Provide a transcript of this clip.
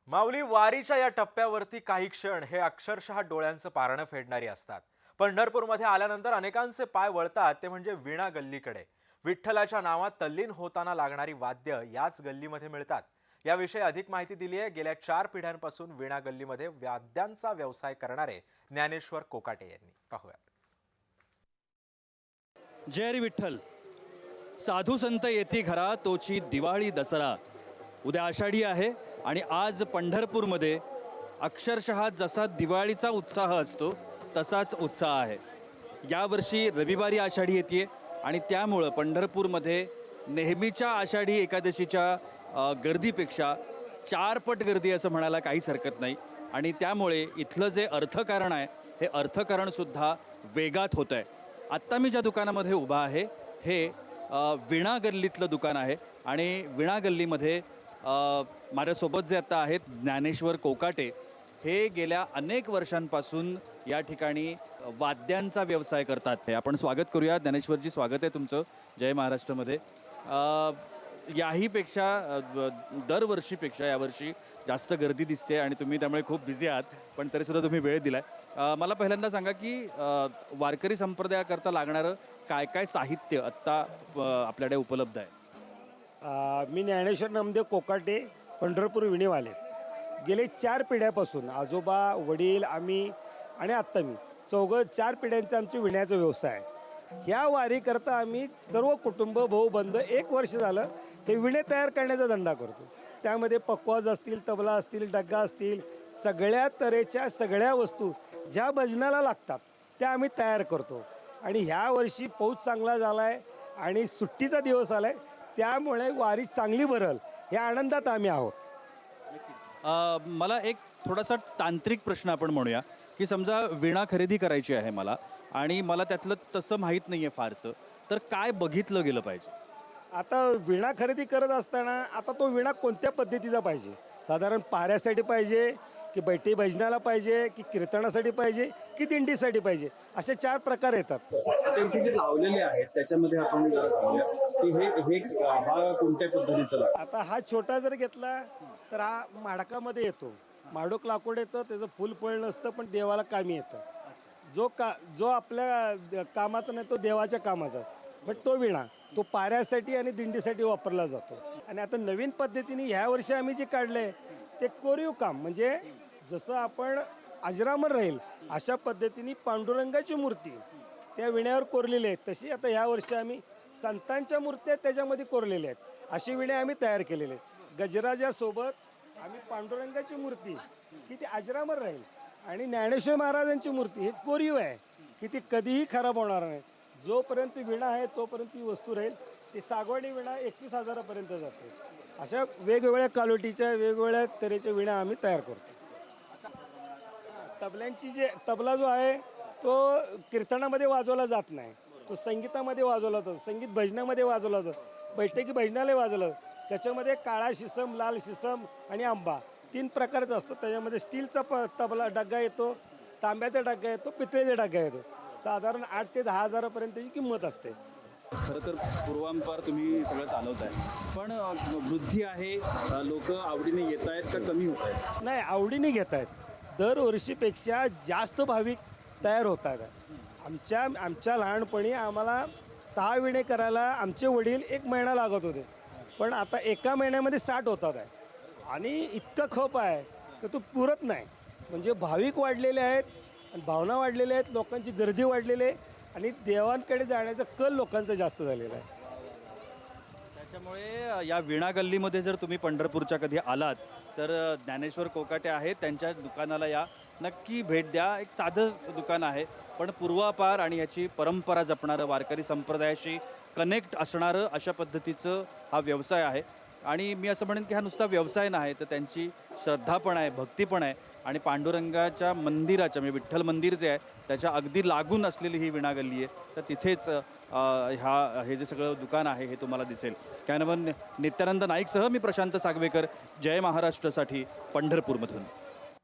माऊली वारीच्या या टप्प्यावरती काही क्षण हे अक्षरशः डोळ्यांचं पारणं फेडणारी असतात। पंढरपूरमध्ये आल्यानंतर अनेकांचे पाय वळतात ते म्हणजे वीणा गल्लीकडे। विठ्ठलाच्या नावात तल्लीन होताना लागणारी वाद्य याच गल्लीमध्ये मिळतात। याविषयी अधिक माहिती दिली आहे गेल्या 4 पिढ्यांपासून वीणा गल्लीमध्ये वाद्यांचा व्यवसाय करणारे ज्ञानेश्वर कोकाटे यांनी। पाहूयात। जय हरी विठ्ठल। साधू संत येती घरा तोची दिवाळी दसरा। उद्या आषाढी आहे आणि आज पंढरपूरमध्ये अक्षरशः जसा दिवाळीचा उत्साह असतो तसाच उत्साह आहे। यावर्षी रविवारी आषाढी येते आणि त्यामुळे पंढरपूरमध्ये नेहमीच्या आषाढी एकादशीच्या गर्दीपेक्षा 4 पट गर्दी असं म्हणायला काहीच हरकत नाही। आणि त्यामुळे इथलं जे अर्थकारण आहे हे अर्थकारण सुद्धा वेगात होत आहे। आत्ता मी ज्या दुकानामध्ये उभा आहे हे वीणा गल्लीतलं दुकान आहे आणि वीणा गल्लीमध्ये माझ्यासोबत जे आता आहेत ज्ञानेश्वर कोकाटे, हे गेल्या अनेक वर्षांपासून या ठिकाणी वाद्यांचा व्यवसाय करतात। आपण स्वागत करूया। ज्ञानेश्वरजी, स्वागत आहे तुमचं जय महाराष्ट्रमध्ये। याहीपेक्षा दरवर्षीपेक्षा यावर्षी जास्त गर्दी दिसते आणि तुम्ही त्यामुळे खूप बिझी आहात, पण तरीसुद्धा तुम्ही वेळ दिलाय। मला पहिल्यांदा सांगा की वारकरी संप्रदायाकरता लागणारं काय काय साहित्य आत्ता आपल्याकडे उपलब्ध आहे? मी ज्ञानेश्वर नामदेव कोकाटे, पंढरपूर विणेवाले। गेले 4 पिढ्यापासून आजोबा, वडील, आम्ही आणि आत्ता मी चौघं 4 पिढ्यांचा आमची विण्याचा व्यवसाय आहे। ह्या वारीकरता आम्ही सर्व कुटुंब, भाऊबंद 1 वर्ष झालं हे विणे तयार करण्याचा धंदा करतो। त्यामध्ये पकवाज असतील, तबला असतील, डग्गा असतील, सगळ्या तऱ्हेच्या सगळ्या वस्तू ज्या भजनाला लागतात त्या आम्ही तयार करतो। आणि ह्या वर्षी पाऊस चांगला झाला आहे आणि सुट्टीचा दिवस आला आहे, त्यामुळे वारी चांगली भरल या आनंदात आम्ही आहोत। मला एक थोडासा तांत्रिक प्रश्न आपण म्हणूया की समजा वीणा खरेदी करायची आहे मला आणि मला त्यातलं तसं माहीत नाही आहे फारसं, तर काय बघितलं गेलं पाहिजे? आता विणा खरेदी करत असताना आता तो विणा कोणत्या पद्धतीचा पाहिजे? साधारण पाऱ्यासाठी पाहिजे की बैठी भजनाला पाहिजे की कीर्तनासाठी पाहिजे की दिंडीसाठी पाहिजे, असे 4 प्रकार येतात। ते जे लावलेले आहेत त्याच्यामध्ये आपण जरा सांगूया की हे हा कोणत्या पद्धतीचा? आता हा छोटा जर घेतला तर हा माडकामध्ये येतो। माडूक लाकूड येतं, त्याचं फुल फळ नसतं पण देवाला कामी येतं। जो आपल्या कामाचा नाही तो देवाच्या कामाचा, पण तो विणा तो पाऱ्यासाठी आणि दिंडीसाठी वापरला जातो। आणि आता नवीन पद्धतीने ह्या वर्षी आम्ही जे काढले ते कोरीव काम, म्हणजे जसं आपण अजरामर राहील अशा पद्धतीने पांडुरंगाची मूर्ती त्या विण्यावर कोरलेली आहेत, तशी आता ह्या वर्षी आम्ही संतांच्या मूर्त्या त्याच्यामध्ये कोरलेल्या आहेत, अशी विणे आम्ही तयार केलेले आहेत। गजराजासोबत आम्ही पांडुरंगाची मूर्ती की ती अजरामर राहील आणि ज्ञानेश्वर महाराजांची मूर्ती ही कोरीव आहे की ती कधीही खराब होणार नाही। जोपर्यंत विणा आहे तोपर्यंत ती वस्तू राहील। ती सागवाडी विणा 31,000 पर्यंत जाते। अशा वेगवेगळ्या क्वालिटीच्या वेगवेगळ्या तऱ्हेच्या विणा आम्ही तयार करतो। तबला जो आहे तो कीर्तनामध्ये वाजवला जात नाही, तो संगीतामध्ये वाजवला जातो, संगीत भजनामध्ये वाजवला जातो, बैठकी भजनाला वाजवलं। त्याच्यामध्ये काळा शिसम, लाल शिसम आणि आंबा 3 प्रकारचा असतो। त्याच्यामध्ये स्टीलचा तबला डग्गा येतो, तांब्याचा डग्गा येतो, पितळेचा डग्गा येतो। साधारण 8 ते 10,000 पर्यंतची किंमत असते। खरं तर पूर्वांपार तुम्ही सगळं चालवताय, पण वृद्धी आहे, लोक आवडीने येत आहेत का कमी होत आहेत? नाही, आवडीने घेत आहेत। दरवर्षीपेक्षा जास्त भाविक तयार होत आहेत। आमच्या लहानपणी आम्हाला 6 विणे करायला आमचे वडील 1 महिना लागत होते, पण आता 1 महिन्यामध्ये 60 होतात आहे। आणि इतकं खप आहे की तो पुरत नाही, म्हणजे भाविक वाढलेले आहेत आणि भावना वाढलेल्या आहेत, लोकांची गर्दी वाढलेली आहे आणि देवांकडे जाण्याचा कल लोकांचा जास्त झालेला आहे। त्याच्यामुळे या वीणा गल्लीमध्ये जर तुम्ही पंढरपूरच्या कधी आलात तर ज्ञानेश्वर कोकाटे आहेत, त्यांच्या दुकानाला या, नक्की भेट द्या। एक साधं दुकान आहे पण पूर्वापार आणि याची परंपरा जपणारं, वारकरी संप्रदायाशी कनेक्ट असणारं अशा पद्धतीचं हा व्यवसाय आहे। आणि मी असं म्हणेन की हा नुसता व्यवसाय नाही, तर त्यांची श्रद्धा पण आहे, भक्ती पण आहे। आणि पांडुरंगाच्या मंदिराच्या म्हणजे विठ्ठल मंदिर जे आहे त्याच्या अगदी लागून असलेली ही वीणा गल्ली आहे, तर तिथेच हे जे सगळं दुकान आहे हे तुम्हाला दिसेल। कॅमेरामन नित्यानंद नाईकसह मी प्रशांत सागवेकर, जय महाराष्ट्रसाठी पंढरपूरमधून।